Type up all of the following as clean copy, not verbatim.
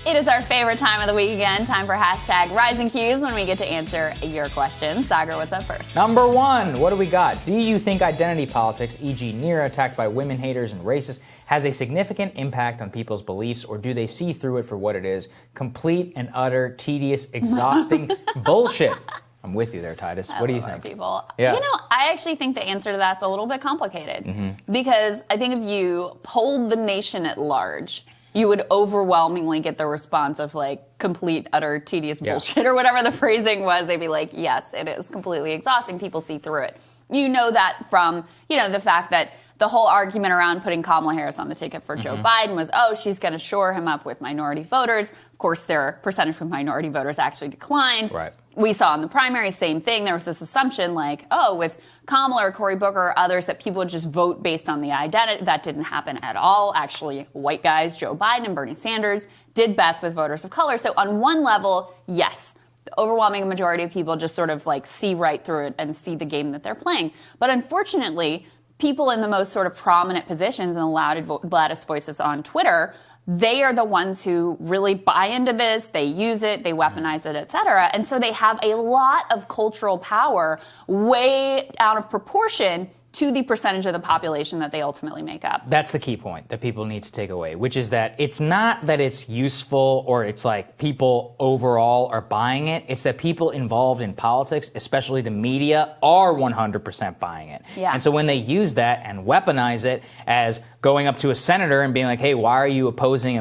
It is our favorite time of the week again. Time for hashtag Rising Cues when we get to answer your questions. Saagar, what's up first? Number one, what do we got? Do you think identity politics, e.g. Neera attacked by women haters and racists, has a significant impact on people's beliefs, or do they see through it for what it is? Complete and utter, tedious, exhausting bullshit. I'm with you there, Titus. What do you think? People. Yeah. You know, I actually think the answer to that's a little bit complicated because I think if you polled the nation at large, you would overwhelmingly get the response of like complete, utter, tedious bullshit or whatever the phrasing was. They'd be like, yes, it is completely exhausting. People see through it. You know that from, the fact that the whole argument around putting Kamala Harris on the ticket for Joe Biden was, she's going to shore him up with minority voters. Of course, their percentage with minority voters actually declined. Right. We saw in the primary, same thing. There was this assumption like, with Kamala or Cory Booker or others that people would just vote based on the identity. That didn't happen at all. Actually, white guys, Joe Biden and Bernie Sanders, did best with voters of color. So on one level, yes, the overwhelming majority of people just sort of like see right through it and see the game that they're playing. But unfortunately, people in the most sort of prominent positions and the loudest voices on Twitter, they are the ones who really buy into this, they use it, they weaponize it, et cetera. And so they have a lot of cultural power way out of proportion to the percentage of the population that they ultimately make up. That's the key point that people need to take away, which is that it's not that it's useful or it's like people overall are buying it. It's that people involved in politics, especially the media, are 100% buying it. Yeah. And so when they use that and weaponize it as going up to a senator and being like, hey, why are you opposing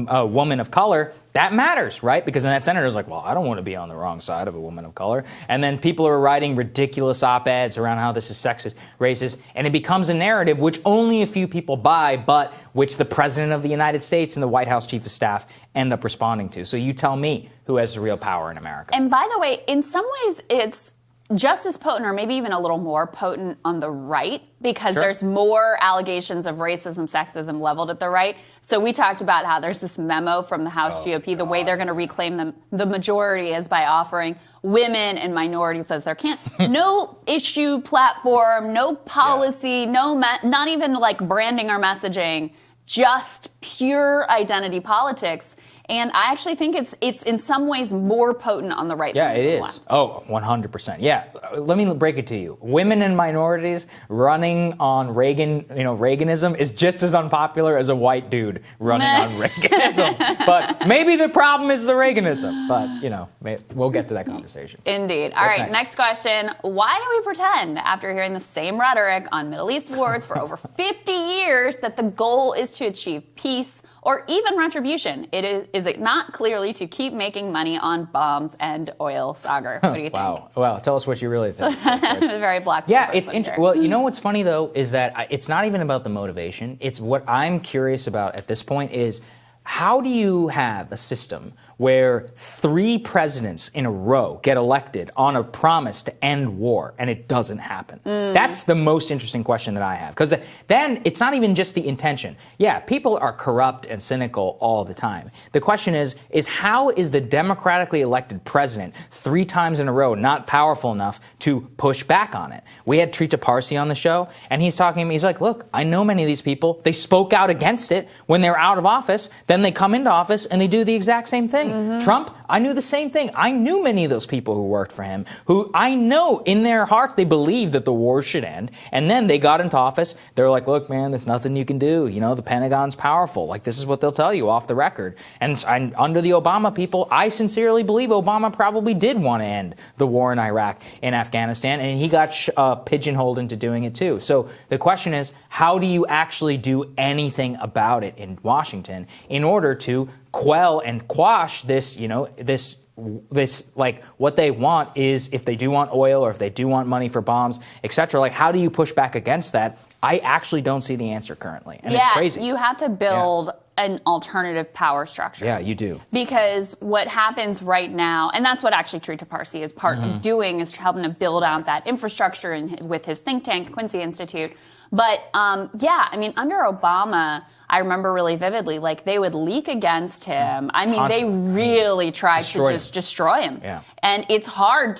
a woman of color? That matters, right? Because then that senator's like, well, I don't want to be on the wrong side of a woman of color. And then people are writing ridiculous op-eds around how this is sexist, racist, and it becomes a narrative which only a few people buy, but which the President of the United States and the White House Chief of Staff end up responding to. So you tell me who has the real power in America. And by the way, in some ways, it's just as potent or maybe even a little more potent on the right because there's more allegations of racism, sexism leveled at the right. So we talked about how there's this memo from the House GOP. The way they're going to reclaim the majority is by offering women and minorities as their no issue platform, no policy, not even like branding or messaging, just pure identity politics. And I actually think it's in some ways more potent on the right. Yeah, it is. Oh, 100%. Yeah. Let me break it to you. Women and minorities running on Reaganism is just as unpopular as a white dude running on Reaganism. But maybe the problem is the Reaganism. But, we'll get to that conversation. Indeed. All right, next question. Why do we pretend, after hearing the same rhetoric on Middle East wars for over 50 years, that the goal is to achieve peace or even retribution? Is it not clearly to keep making money on bombs and oil? Saagar, what do you think? Wow. Well, tell us what you really think. It's a very black. Yeah, it's interesting. Well, you know what's funny, though, is that it's not even about the motivation. It's what I'm curious about at this point is how do you have a system where 3 presidents in a row get elected on a promise to end war and it doesn't happen? That's the most interesting question that I have. Because then it's not even just the intention. Yeah, people are corrupt and cynical all the time. The question is how is the democratically elected president 3 times in a row not powerful enough to push back on it? We had Trita Parsi on the show, and he's talking to me. He's like, look, I know many of these people. They spoke out against it when they're out of office. Then they come into office and they do the exact same thing. Trump, I knew the same thing. I knew many of those people who worked for him, who I know in their hearts they believed that the war should end. And then they got into office. They were like, look, man, there's nothing you can do. The Pentagon's powerful. Like, this is what they'll tell you off the record. And under the Obama people, I sincerely believe Obama probably did want to end the war in Iraq and Afghanistan. And he got pigeonholed into doing it too. So the question is, how do you actually do anything about it in Washington in order to quell and quash this, this like what they want is if they do want oil or if they do want money for bombs, etc. Like, how do you push back against that? I actually don't see the answer currently. And it's crazy. You have to build an alternative power structure. Yeah, you do. Because what happens right now, and that's what actually Trita Parsi is part of doing, is helping to build out that infrastructure with his think tank, Quincy Institute. But under Obama, I remember really vividly, like, they would leak against him. I mean, they really tried to just destroy him. Yeah. And it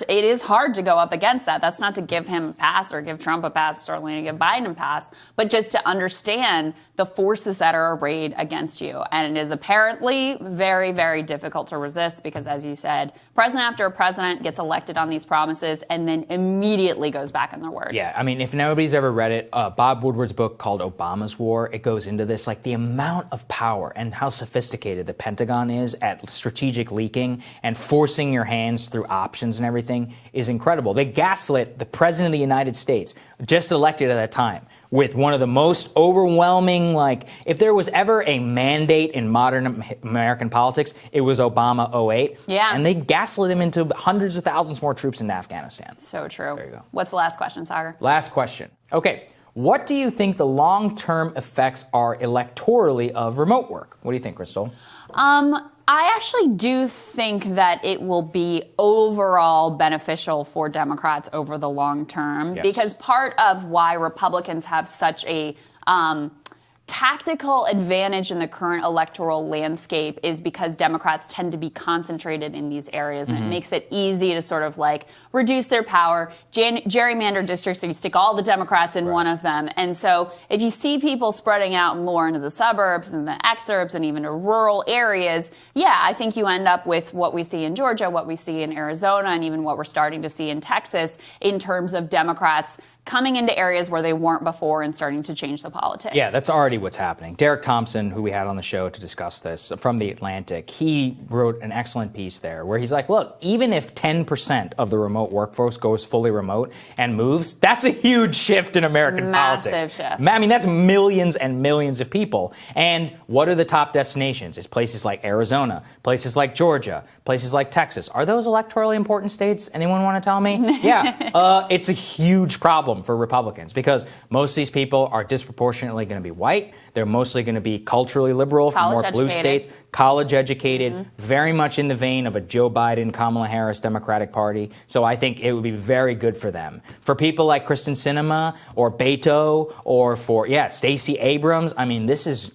is hard to go up against that. That's not to give him a pass or give Trump a pass, certainly to give Biden a pass, but just to understand the forces that are arrayed against you. And it is apparently very, very difficult to resist because, as you said, president after president gets elected on these promises and then immediately goes back on their word. Yeah, I mean, if nobody's ever read it, Bob Woodward's book called Obama's War, it goes into this, like the amount of power and how sophisticated the Pentagon is at strategic leaking and forcing your hands through options and everything is incredible. They gaslit the president of the United States, just elected at that time, with one of the most overwhelming, like, if there was ever a mandate in modern American politics, it was Obama 08. Yeah. And they gaslit him into hundreds of thousands more troops into Afghanistan. So true. There you go. What's the last question, Saagar? Last question. Okay. What do you think the long-term effects are electorally of remote work? What do you think, Krystal? I actually do think that it will be overall beneficial for Democrats over the long term, Yes. because part of why Republicans have such a tactical advantage in the current electoral landscape is because Democrats tend to be concentrated in these areas, and it makes it easy to sort of like reduce their power, gerrymander districts, so you stick all the Democrats in one of them. And so if you see people spreading out more into the suburbs and the exurbs and even to rural areas, yeah, I think you end up with what we see in Georgia, what we see in Arizona, and even what we're starting to see in Texas in terms of Democrats coming into areas where they weren't before and starting to change the politics. Yeah, that's already what's happening. Derek Thompson, who we had on the show to discuss this, from The Atlantic, he wrote an excellent piece there where he's like, look, even if 10% of the remote workforce goes fully remote and moves, that's a huge shift in American politics. Massive shift. I mean, that's millions and millions of people. And what are the top destinations? It's places like Arizona, places like Georgia, places like Texas. Are those electorally important states? Anyone want to tell me? Yeah, it's a huge problem for Republicans because most of these people are disproportionately going to be white. They're mostly going to be culturally liberal from more blue states, college educated, very much in the vein of a Joe Biden, Kamala Harris Democratic Party. So I think it would be very good for them. For people like Kristen Sinema or Beto or for, Stacey Abrams, I mean, this is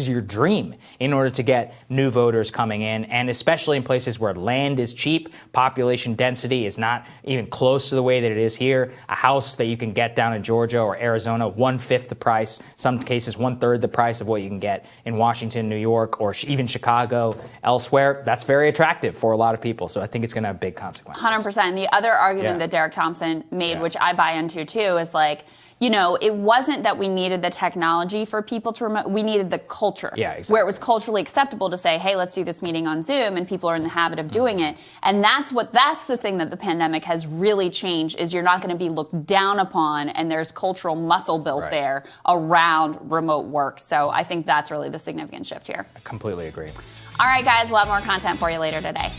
your dream in order to get new voters coming in, and especially in places where land is cheap, population density is not even close to the way that it is here. A house that you can get down in Georgia or Arizona, 1/5 the price, some cases 1/3 the price of what you can get in Washington, New York, or even Chicago, elsewhere. That's very attractive for a lot of people. So I think it's going to have big consequences. 100%. The other argument that Derek Thompson made, which I buy into too, is like, you know, it wasn't that we needed the technology for people to remote. We needed the culture. Yeah, exactly. Where it was culturally acceptable to say, hey, let's do this meeting on Zoom, and people are in the habit of doing it. And that's the thing that the pandemic has really changed, is you're not going to be looked down upon, and there's cultural muscle built there around remote work. So I think that's really the significant shift here. I completely agree. All right, guys, we'll have more content for you later today.